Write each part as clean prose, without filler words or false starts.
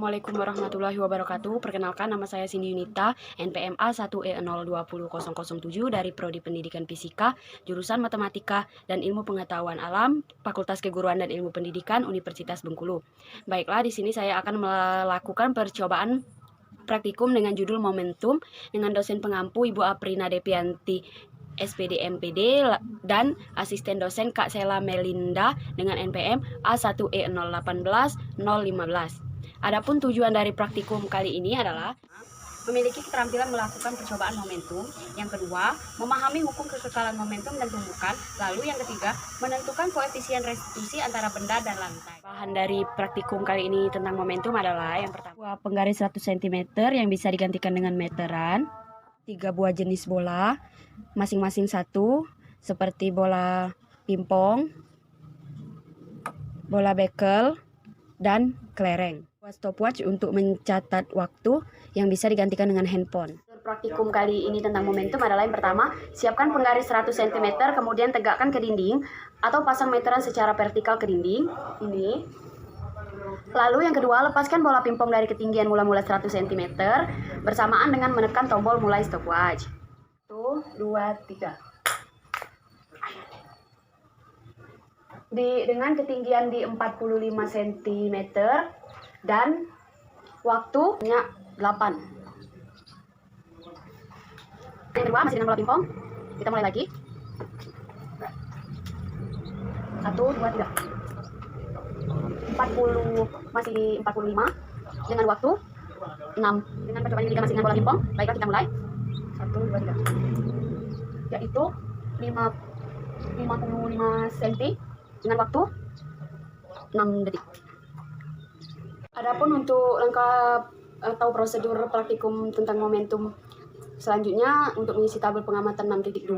Assalamualaikum warahmatullahi wabarakatuh. Perkenalkan, nama saya Cindy Yunita, NPM A1E020007 dari Prodi Pendidikan Fisika, jurusan Matematika dan Ilmu Pengetahuan Alam, Fakultas Keguruan dan Ilmu Pendidikan, Universitas Bengkulu. Baiklah, di sini saya akan melakukan percobaan praktikum dengan judul Momentum dengan dosen pengampu Ibu Aprina Depianti, SPD MPD, dan asisten dosen Kak Sela Melinda dengan NPM A1E018015. Adapun tujuan dari praktikum kali ini adalah memiliki keterampilan melakukan percobaan momentum. Yang kedua, memahami hukum kekekalan momentum dan tumbukan. Lalu yang ketiga, menentukan koefisien restitusi antara benda dan lantai. Bahan dari praktikum kali ini tentang momentum adalah yang pertama, penggaris 100 cm yang bisa digantikan dengan meteran, 3 buah jenis bola, masing-masing satu, seperti bola pingpong, bola bekel, dan kelereng. Stopwatch untuk mencatat waktu yang bisa digantikan dengan handphone. Praktikum kali ini tentang momentum adalah yang pertama, siapkan penggaris 100 cm, kemudian tegakkan ke dinding atau pasang meteran secara vertikal ke dinding. Ini. Lalu yang kedua, lepaskan bola pingpong dari ketinggian mula-mula 100 cm bersamaan dengan menekan tombol mulai stopwatch. 1, 2, 3. Dengan ketinggian di 45 cm dan waktunya 8. Yang kedua masih dengan bola pingpong. Kita mulai lagi. 1, 2, 3. 40, masih di 45 dengan waktu 6. Dengan percobaan yang ketiga masih dengan bola pingpong. Baiklah, kita mulai. 1, 2, 3. Yaitu 55 cm dengan waktu 6 detik. Adapun untuk langkah atau prosedur praktikum tentang momentum selanjutnya, untuk mengisi tabel pengamatan 6.2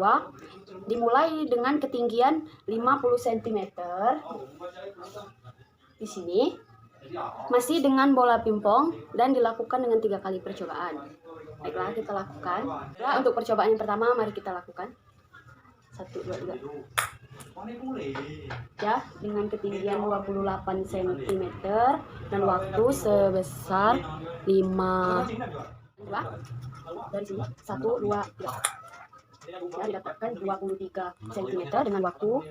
dimulai dengan ketinggian 50 cm di sini, masih dengan bola pingpong, dan dilakukan dengan 3 kali percobaan. Baiklah, kita lakukan. Nah, untuk percobaan yang pertama, mari kita lakukan. 1, 2, 3. Ya, dengan ketinggian 28 cm dan waktu sebesar 5. Dari sini 1, 2, 3. Ya, didapatkan 23 cm dengan waktu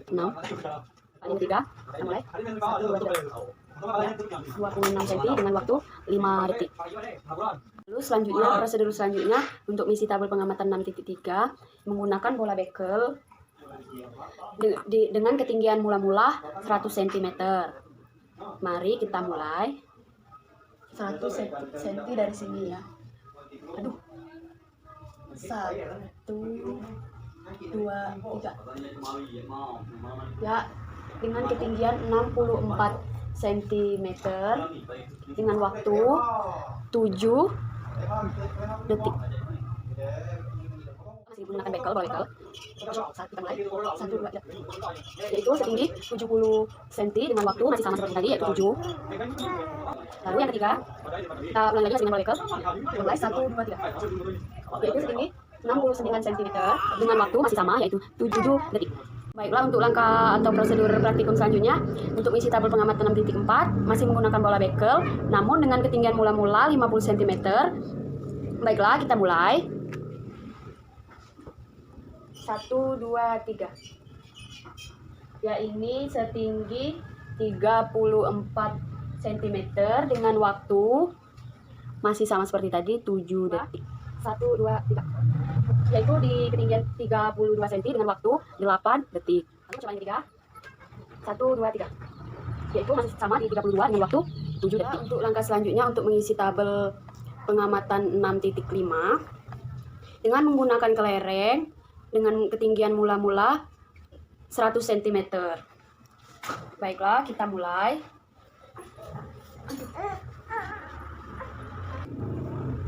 6. Yang ketiga, kita mulai. 1, 2, 3. Ya, 26 cm dengan waktu 5 detik. Lalu selanjutnya, prosedur selanjutnya untuk misi tabel pengamatan 6.3 menggunakan bola bekel dengan ketinggian mula-mula 100 cm. Mari kita mulai. 100 cm dari sini ya. Aduh. 1, 2, 3. Ya, dengan ketinggian 64 cm dengan waktu 7 detik. Masih menggunakan bekel, bola bekel. Saat kita mulai. 1, 2, 3. Yaitu setinggi 70 cm dengan waktu masih sama seperti tadi, yaitu 7. Lalu yang ketiga, kita ulang lagi masih dengan bola bekel. Mulai 1, 2, 3. Yaitu setinggi 69 cm dengan waktu masih sama, yaitu 7 detik. Baiklah, untuk langkah atau prosedur praktikum selanjutnya, untuk isi tabel pengamatan 6.4 masih menggunakan bola bekel, namun dengan ketinggian mula-mula 50 cm. Baiklah, kita mulai. 1, 2, 3. Ya, ini setinggi 34 cm dengan waktu masih sama seperti tadi, 7 detik. 1, 2, 3. Yaitu di ketinggian 32 cm dengan waktu 8 detik. Lalu coba yang ketiga. 1, 2, 3. Yaitu masih sama di 32 dengan waktu 7 detik. Untuk langkah selanjutnya, untuk mengisi tabel pengamatan 6.5 dengan menggunakan kelereng dengan ketinggian mula-mula 100 cm. Baiklah, kita mulai.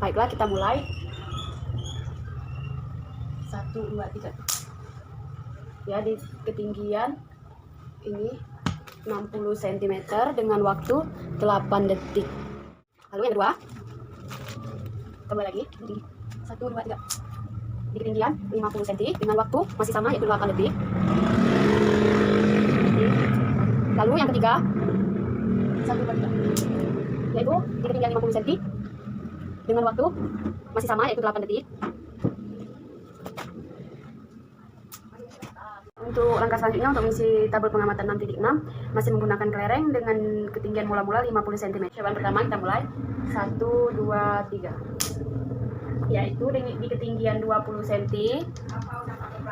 Baiklah, kita mulai. 1, 2, 3. Ya, di ketinggian ini 60 cm dengan waktu 8 detik. Lalu yang kedua, tambah lagi. 1, 2, 3. Di ketinggian 50 cm dengan waktu masih sama, yaitu 8 detik. Lalu yang ketiga, 1, 2, 3. yaitu di ketinggian 50 cm dengan waktu masih sama, yaitu 8 detik. Untuk langkah selanjutnya, untuk mengisi tabel pengamatan 6.6 masih menggunakan kelereng dengan ketinggian mula-mula 50 cm. Cobaan pertama kita mulai 1, 2, 3, yaitu di ketinggian 20 cm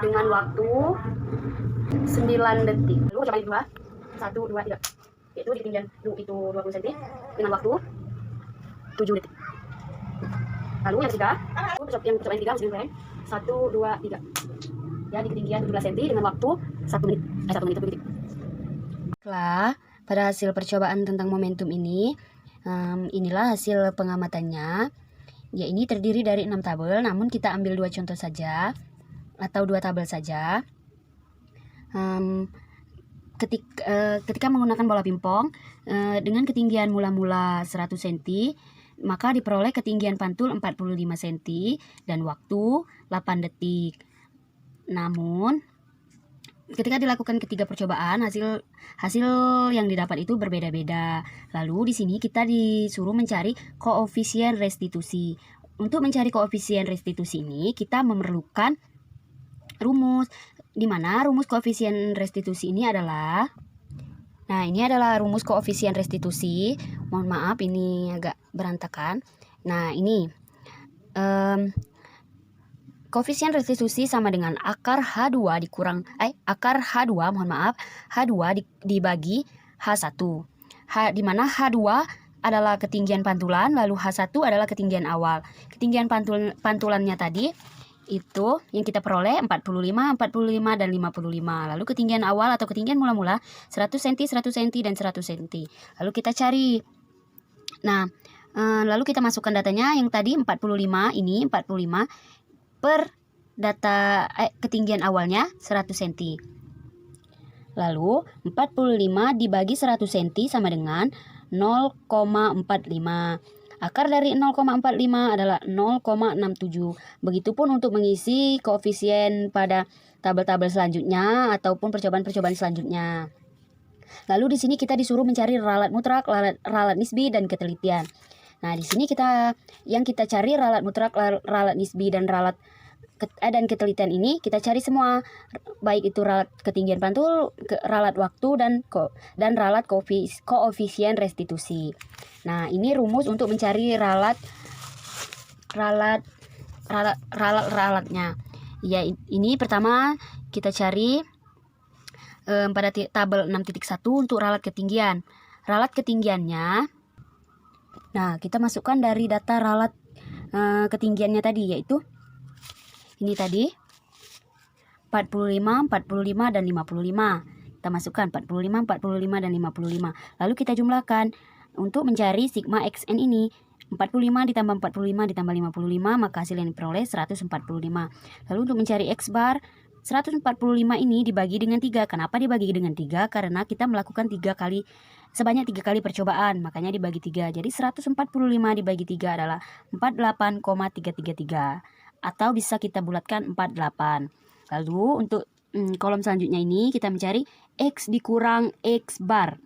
dengan waktu 9 detik. Lalu coba yang kedua 1, 2, 3, yaitu di ketinggian itu 20 cm dengan waktu 7 detik. Lalu yang ketiga, yang ketiga masih 1, 2, 3, ya di ketinggian 17 cm dengan waktu 1 menit. 1 detik. Setelah pada hasil percobaan tentang momentum ini, inilah hasil pengamatannya. Ya, ini terdiri dari 6 tabel, namun kita ambil 2 contoh saja atau 2 tabel saja. Ketika menggunakan bola pingpong dengan ketinggian mula-mula 100 cm, maka diperoleh ketinggian pantul 45 cm dan waktu 8 detik. Namun ketika dilakukan ketiga percobaan, hasil yang didapat itu berbeda-beda. Lalu di sini kita disuruh mencari koefisien restitusi. Untuk mencari koefisien restitusi ini kita memerlukan rumus, di mana rumus koefisien restitusi ini adalah, nah ini adalah rumus koefisien restitusi. Mohon maaf ini agak berantakan. Nah ini koefisien restitusi sama dengan akar H2 dibagi H1. Di mana H2 adalah ketinggian pantulan, lalu H1 adalah ketinggian awal. Ketinggian pantulannya tadi itu yang kita peroleh 45, 45 dan 55. Lalu ketinggian awal atau ketinggian mula-mula 100 cm, 100 cm dan 100 cm. Lalu kita cari. Nah, lalu kita masukkan datanya yang tadi 45 ini 45 per data ketinggian awalnya 100 cm. Lalu 45 dibagi 100 cm sama dengan 0,45. Akar dari 0,45 adalah 0,67. Begitupun untuk mengisi koefisien pada tabel-tabel selanjutnya ataupun percobaan-percobaan selanjutnya. Lalu di sini kita disuruh mencari ralat mutlak, ralat nisbi dan ketelitian. Nah, di sini kita cari ralat mutlak, ralat nisbi dan ralat dan ketelitian ini kita cari semua, baik itu ralat ketinggian pantul, ralat waktu dan ralat koefisien restitusi. Nah, ini rumus untuk mencari ralatnya. Ya, ini pertama kita cari pada tabel 6.1 untuk ralat ketinggian. Ralat ketinggiannya, nah kita masukkan dari data ralat ketinggiannya tadi, yaitu ini tadi 45, 45 dan 55. Kita masukkan 45, 45 dan 55. Lalu kita jumlahkan untuk mencari sigma xn ini. 45 ditambah 45 ditambah 55, maka hasil yang diperoleh 145. Lalu untuk mencari x bar, 145 ini dibagi dengan 3. Kenapa dibagi dengan 3? Karena kita melakukan sebanyak 3 kali percobaan, makanya dibagi 3. Jadi 145 dibagi 3 adalah 48,333. Atau bisa kita bulatkan 48. Lalu untuk kolom selanjutnya ini kita mencari x dikurang x bar.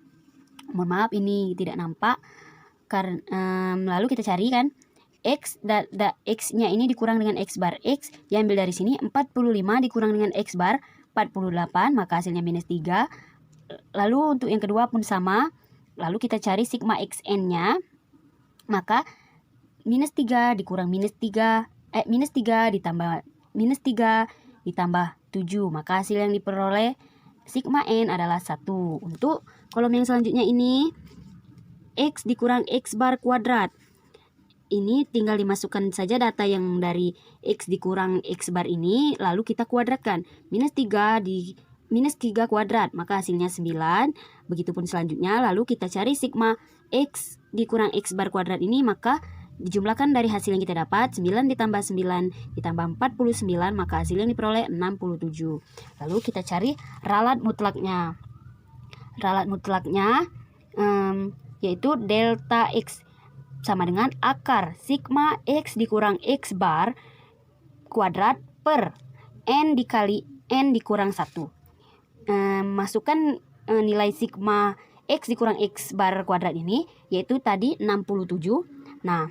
Mohon maaf ini tidak nampak. Lalu kita cari kan x-nya ini dikurang dengan x bar. X diambil dari sini 45 dikurang dengan x bar 48, maka hasilnya minus 3. Lalu untuk yang kedua pun sama. Lalu kita cari sigma xn-nya. Maka minus 3 dikurang minus 3 ditambah minus 3 ditambah 7, maka hasil yang diperoleh sigma n adalah 1. Untuk kolom yang selanjutnya ini x dikurang x bar kuadrat. Ini tinggal dimasukkan saja data yang dari x dikurang x bar ini, lalu kita kuadratkan. Minus 3 kuadrat, maka hasilnya 9. Begitupun selanjutnya, lalu kita cari sigma x dikurang x bar kuadrat ini, maka dijumlahkan dari hasil yang kita dapat. 9 ditambah 9 ditambah 49, maka hasil yang diperoleh 67. Lalu kita cari ralat mutlaknya. Ralat mutlaknya yaitu delta x sama dengan akar sigma x dikurang x bar kuadrat per n dikali n dikurang 1. Masukkan nilai sigma X dikurang X bar kuadrat ini, yaitu tadi 67. Nah,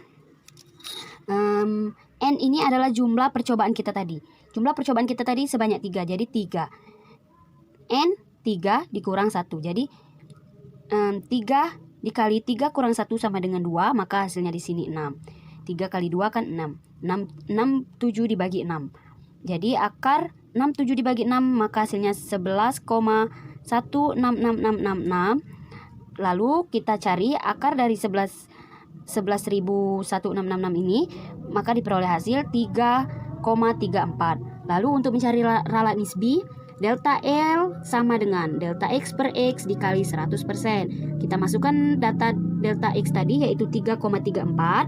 N ini adalah jumlah percobaan kita tadi. Jumlah percobaan kita tadi sebanyak 3, jadi 3. N 3 dikurang 1. Jadi 3 dikali 3 kurang 1 sama dengan 2, maka hasilnya di sini 6. 3 kali 2 kan 6. 7 dibagi 6. Jadi akar 67 dibagi 6, maka hasilnya 11,166666. Lalu kita cari akar dari 11.1666 ini, maka diperoleh hasil 3,34. Lalu untuk mencari ralat nisbi, delta L sama dengan delta X per X dikali 100%. Kita masukkan data delta X tadi, yaitu 3,34,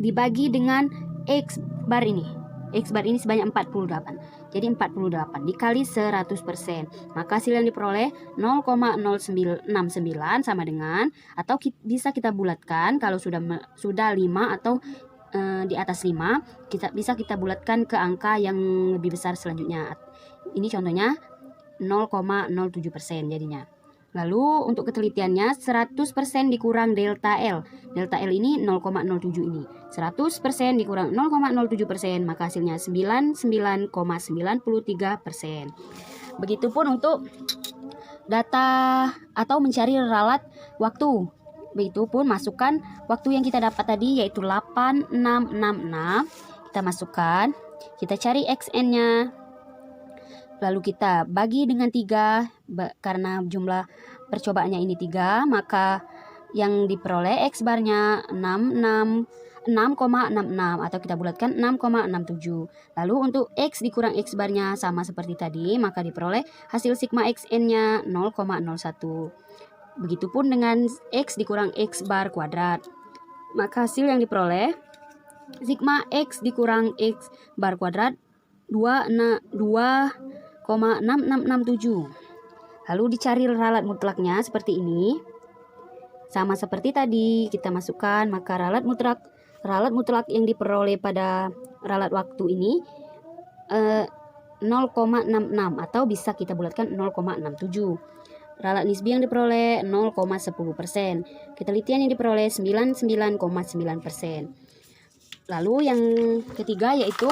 dibagi dengan X bar ini. X bar ini sebanyak 48. Jadi 48 dikali 100%. Maka hasil yang diperoleh 0,0969 sama dengan, atau bisa kita bulatkan kalau sudah 5 atau di atas 5, bisa kita bulatkan ke angka yang lebih besar selanjutnya. Ini contohnya 0,07% jadinya. Lalu untuk ketelitiannya 100% dikurang delta L. Delta L ini 0,07 ini. 100% dikurang 0,07%, maka hasilnya 99,93%. Begitupun untuk data atau mencari ralat waktu. Begitupun masukkan waktu yang kita dapat tadi, yaitu 8666. Kita masukkan, kita cari XN-nya. Lalu kita bagi dengan 3, karena jumlah percobaannya ini 3, maka yang diperoleh X barnya 6,66 atau kita bulatkan 6,67. Lalu untuk X dikurang X barnya sama seperti tadi, maka diperoleh hasil sigma XN-nya 0,01. Begitupun dengan X dikurang X bar kuadrat, maka hasil yang diperoleh sigma X dikurang X bar kuadrat 2,6667. Lalu dicari ralat mutlaknya seperti ini. Sama seperti tadi, kita masukkan, maka ralat mutlak yang diperoleh pada ralat waktu ini 0,66 atau bisa kita bulatkan 0,67. Ralat nisbi yang diperoleh 0,10%. Ketelitian yang diperoleh 99,9%. Lalu yang ketiga yaitu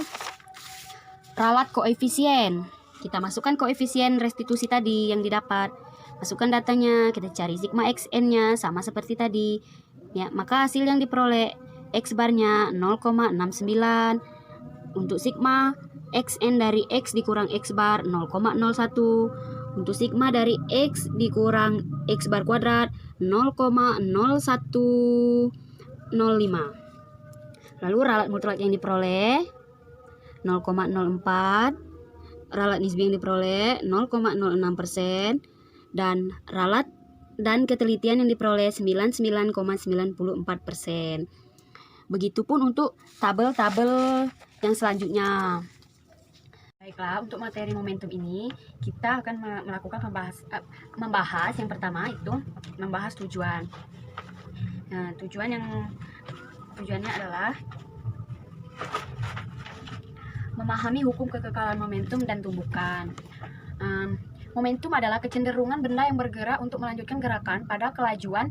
ralat koefisien. Kita masukkan koefisien restitusi tadi yang didapat. Masukkan datanya, kita cari sigma XN-nya sama seperti tadi. Ya, maka hasil yang diperoleh X barnya 0,69. Untuk sigma XN dari X dikurang X bar 0,01. Untuk sigma dari X dikurang X bar kuadrat 0,0105. Lalu ralat mutlak yang diperoleh 0,04, ralat nisbi yang diperoleh 0,06%, dan ralat dan ketelitian yang diperoleh 99,94%. Begitupun untuk tabel-tabel yang selanjutnya. Baiklah, untuk materi momentum ini kita akan melakukan membahas yang pertama itu membahas tujuan. Nah, tujuannya adalah memahami hukum kekekalan momentum dan tumbukan. Momentum adalah kecenderungan benda yang bergerak untuk melanjutkan gerakan pada kelajuan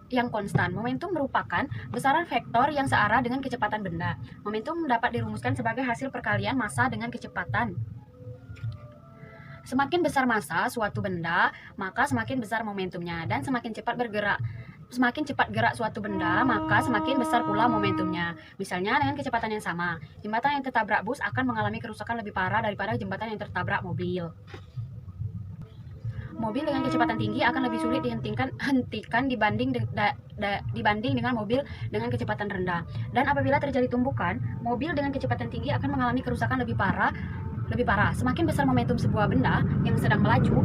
yang konstan. Momentum merupakan besaran vektor yang searah dengan kecepatan benda. Momentum dapat dirumuskan sebagai hasil perkalian massa dengan kecepatan. Semakin besar massa suatu benda, maka semakin besar momentumnya, dan semakin cepat gerak suatu benda, maka semakin besar pula momentumnya. Misalnya dengan kecepatan yang sama, jembatan yang tertabrak bus akan mengalami kerusakan lebih parah daripada jembatan yang tertabrak mobil. Mobil dengan kecepatan tinggi akan lebih sulit dihentikan dibanding dengan mobil dengan kecepatan rendah. Dan apabila terjadi tumbukan, mobil dengan kecepatan tinggi akan mengalami kerusakan lebih parah. Semakin besar momentum sebuah benda yang sedang melaju,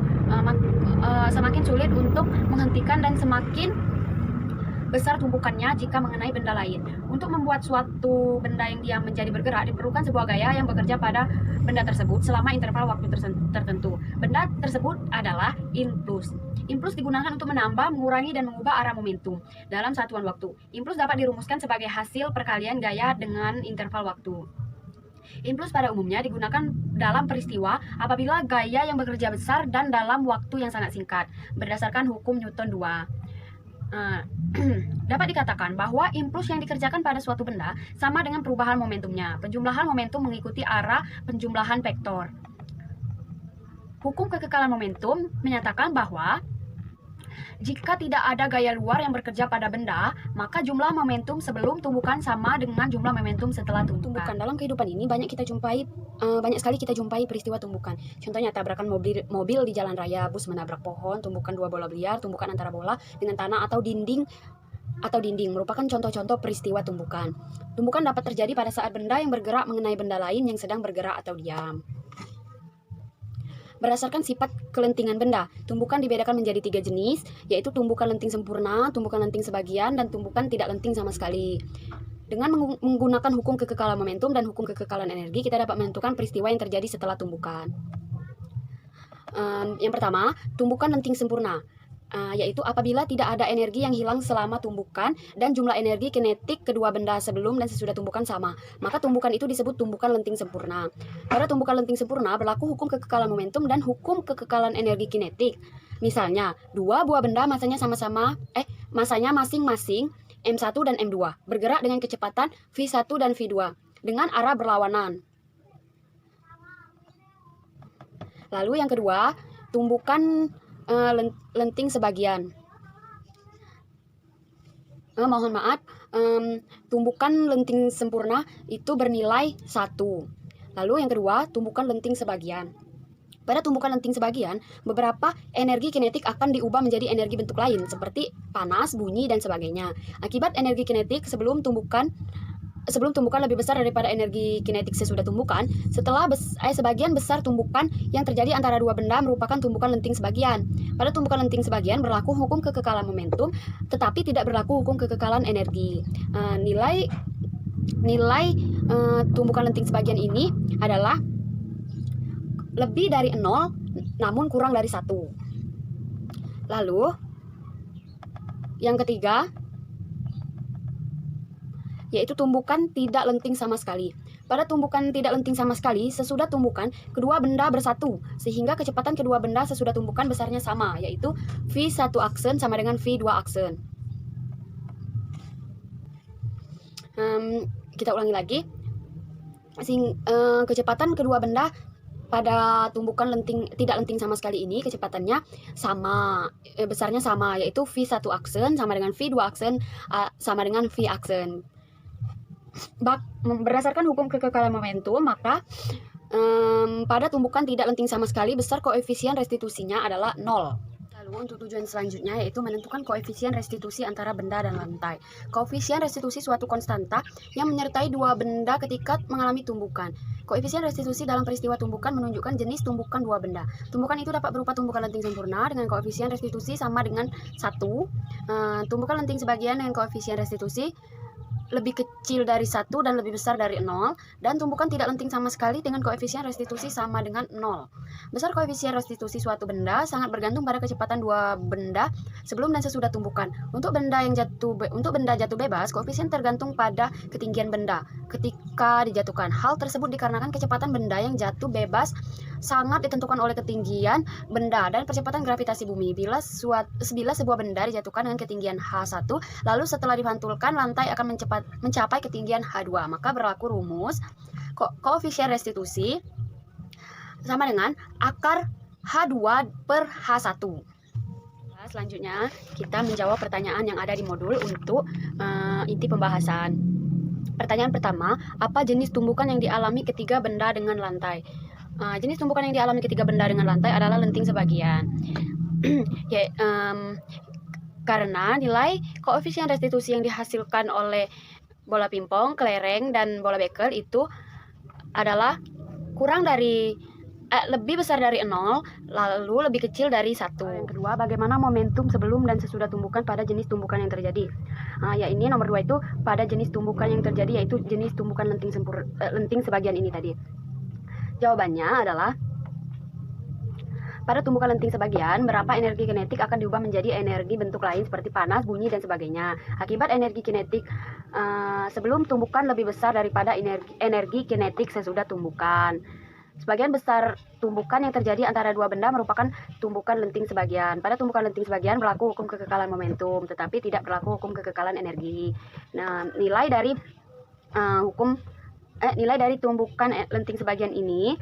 semakin sulit untuk menghentikan, dan semakin besar tumpukannya jika mengenai benda lain. Untuk membuat suatu benda yang diam menjadi bergerak, diperlukan sebuah gaya yang bekerja pada benda tersebut selama interval waktu tertentu. Benda tersebut adalah impuls. Impuls digunakan untuk menambah, mengurangi, dan mengubah arah momentum dalam satuan waktu. Impuls dapat dirumuskan sebagai hasil perkalian gaya dengan interval waktu. Impuls pada umumnya digunakan dalam peristiwa apabila gaya yang bekerja besar dan dalam waktu yang sangat singkat, berdasarkan hukum Newton 2. Dapat dikatakan bahwa impuls yang dikerjakan pada suatu benda sama dengan perubahan momentumnya. Penjumlahan momentum mengikuti arah penjumlahan vektor. Hukum kekekalan momentum menyatakan bahwa jika tidak ada gaya luar yang bekerja pada benda, maka jumlah momentum sebelum tumbukan sama dengan jumlah momentum setelah tumbukan. Dalam kehidupan ini banyak sekali kita jumpai peristiwa tumbukan. Contohnya tabrakan mobil di jalan raya, bus menabrak pohon, tumbukan dua bola biliar, tumbukan antara bola dengan tanah atau dinding merupakan contoh-contoh peristiwa tumbukan. Tumbukan dapat terjadi pada saat benda yang bergerak mengenai benda lain yang sedang bergerak atau diam. Berdasarkan sifat kelentingan benda, tumbukan dibedakan menjadi 3 jenis, yaitu tumbukan lenting sempurna, tumbukan lenting sebagian, dan tumbukan tidak lenting sama sekali. Dengan menggunakan hukum kekekalan momentum dan hukum kekekalan energi, kita dapat menentukan peristiwa yang terjadi setelah tumbukan. Yang pertama, tumbukan lenting sempurna. Yaitu apabila tidak ada energi yang hilang selama tumbukan dan jumlah energi kinetik kedua benda sebelum dan sesudah tumbukan sama, maka tumbukan itu disebut tumbukan lenting sempurna. Pada tumbukan lenting sempurna berlaku hukum kekekalan momentum dan hukum kekekalan energi kinetik. Misalnya, dua buah benda masanya masing-masing M1 dan M2 bergerak dengan kecepatan V1 dan V2 dengan arah berlawanan. Lalu yang kedua, tumbukan lenting sebagian. Tumbukan lenting sempurna itu bernilai 1. Lalu yang kedua, tumbukan lenting sebagian. Pada tumbukan lenting sebagian, beberapa energi kinetik akan diubah menjadi energi bentuk lain, seperti panas, bunyi, dan sebagainya. Akibat energi kinetik sebelum tumbukan lebih besar daripada energi kinetik sesudah tumbukan, sebagian besar tumbukan yang terjadi antara dua benda merupakan tumbukan lenting sebagian. Pada tumbukan lenting sebagian berlaku hukum kekekalan momentum, tetapi tidak berlaku hukum kekekalan energi. Nilai tumbukan lenting sebagian ini adalah lebih dari 0 namun kurang dari 1. Lalu yang ketiga, yaitu tumbukan tidak lenting sama sekali. Pada tumbukan tidak lenting sama sekali, sesudah tumbukan, kedua benda bersatu, sehingga kecepatan kedua benda sesudah tumbukan besarnya sama, yaitu V1 aksen sama dengan V2 aksen. Kita ulangi lagi. Kecepatan kedua benda pada tumbukan tidak lenting sama sekali ini, kecepatannya sama, besarnya sama, yaitu V1 aksen sama dengan V2 aksen sama dengan V aksen. Berdasarkan hukum kekekalan momentum, maka pada tumbukan tidak lenting sama sekali, besar koefisien restitusinya adalah 0. Lalu untuk tujuan selanjutnya yaitu menentukan koefisien restitusi antara benda dan lantai. Koefisien restitusi suatu konstanta yang menyertai dua benda ketika mengalami tumbukan. Koefisien restitusi dalam peristiwa tumbukan menunjukkan jenis tumbukan dua benda. Tumbukan itu dapat berupa tumbukan lenting sempurna dengan koefisien restitusi sama dengan 1. Tumbukan lenting sebagian dengan koefisien restitusi lebih kecil dari 1 dan lebih besar dari 0, dan tumbukan tidak lenting sama sekali dengan koefisien restitusi sama dengan 0. Besar koefisien restitusi suatu benda sangat bergantung pada kecepatan dua benda sebelum dan sesudah tumbukan. Untuk benda jatuh bebas, koefisien tergantung pada ketinggian benda ketika dijatuhkan. Hal tersebut dikarenakan kecepatan benda yang jatuh bebas sangat ditentukan oleh ketinggian benda dan percepatan gravitasi bumi. Bila sebuah benda dijatuhkan dengan ketinggian H1, lalu setelah dipantulkan, lantai akan mencapai ketinggian H2. Maka berlaku rumus koefisien restitusi sama dengan akar H2 per H1. Selanjutnya kita menjawab pertanyaan yang ada di modul untuk inti pembahasan. Pertanyaan pertama, apa jenis tumbukan yang dialami ketiga benda dengan lantai? Jenis tumbukan yang dialami ketiga benda dengan lantai adalah lenting sebagian. Karena nilai koefisien restitusi yang dihasilkan oleh bola pingpong, kelereng, dan bola bekel itu adalah lebih besar dari 0, lalu lebih kecil dari 1. Yang kedua, bagaimana momentum sebelum dan sesudah tumbukan pada jenis tumbukan yang terjadi? Ini nomor 2 itu pada jenis tumbukan yang terjadi, yaitu jenis tumbukan lenting sebagian ini tadi. Jawabannya adalah pada tumbukan lenting sebagian, berapa energi kinetik akan diubah menjadi energi bentuk lain seperti panas, bunyi, dan sebagainya. Akibat energi kinetik sebelum tumbukan lebih besar daripada energi kinetik sesudah tumbukan. Sebagian besar tumbukan yang terjadi antara dua benda merupakan tumbukan lenting sebagian. Pada tumbukan lenting sebagian berlaku hukum kekekalan momentum, tetapi tidak berlaku hukum kekekalan energi. Nah, nilai dari tumbukan lenting sebagian ini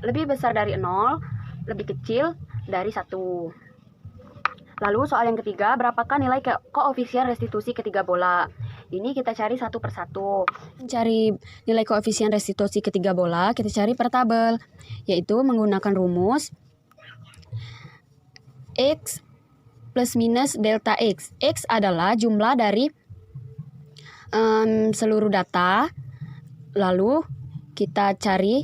lebih besar dari 0, lebih kecil dari 1. Lalu soal yang ketiga, berapakah nilai koefisien restitusi ketiga bola? Ini kita cari satu persatu. Mencari nilai koefisien restitusi ketiga bola, kita cari per tabel, yaitu menggunakan rumus X plus minus delta X. X adalah jumlah dari seluruh data, lalu kita cari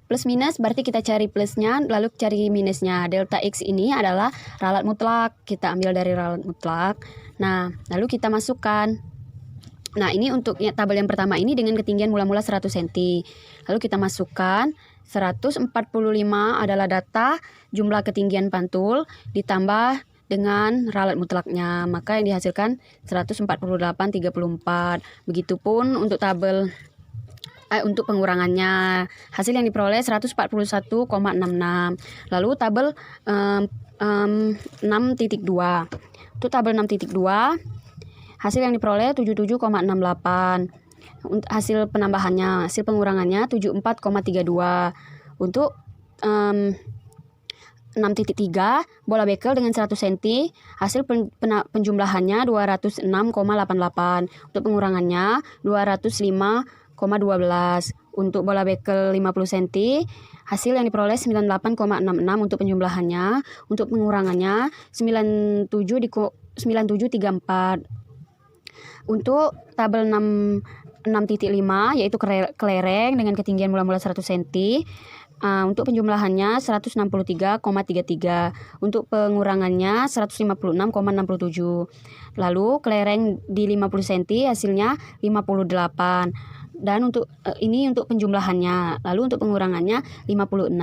plus minus, berarti kita cari plusnya, lalu cari minusnya. Delta X ini adalah ralat mutlak, kita ambil dari ralat mutlak. Nah, lalu kita masukkan. Nah, ini untuk tabel yang pertama ini dengan ketinggian mula-mula 100 cm. Lalu kita masukkan 145 adalah data jumlah ketinggian pantul ditambah dengan ralat mutlaknya. Maka yang dihasilkan 148,34. Begitupun untuk tabel untuk pengurangannya, hasil yang diperoleh 141,66. Lalu tabel 6.2. Untuk tabel 6.2, hasil yang diperoleh 77,68. Hasil penambahannya, hasil pengurangannya 74,32. Untuk 6.3, bola bekel dengan 100 cm, hasil penjumlahannya 206,88. Untuk pengurangannya 205,12. Untuk bola bekel 50 cm, hasil yang diperoleh 98,66 untuk penjumlahannya. Untuk pengurangannya 97,34. Untuk tabel 6.5, yaitu kelereng dengan ketinggian mula-mula 100 cm, untuk penjumlahannya 163,33. Untuk pengurangannya 156,67. Lalu kelereng di 50 cm hasilnya 58. Dan untuk ini untuk penjumlahannya. Lalu untuk pengurangannya 56.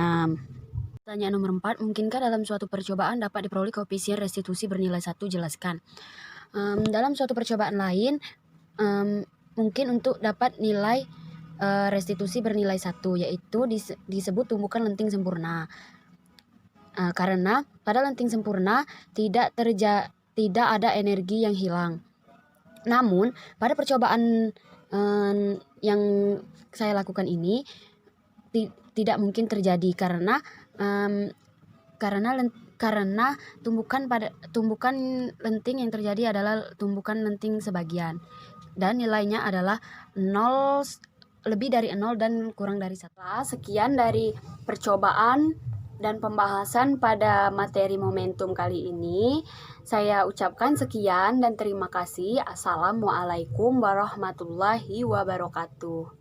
Pertanyaan nomor 4, mungkinkah dalam suatu percobaan dapat diperoleh koefisien restitusi bernilai 1? Jelaskan. Dalam suatu percobaan lain, mungkin untuk dapat nilai restitusi bernilai 1, yaitu disebut tumbukan lenting sempurna. Karena pada lenting sempurna tidak ada energi yang hilang. Namun pada percobaan yang saya lakukan ini tidak mungkin terjadi karena tumbukan lenting yang terjadi adalah tumbukan lenting sebagian dan nilainya adalah 0, lebih dari 0 dan kurang dari 1. Sekian dari percobaan dan pembahasan pada materi momentum kali ini. Saya ucapkan sekian dan terima kasih. Assalamualaikum warahmatullahi wabarakatuh.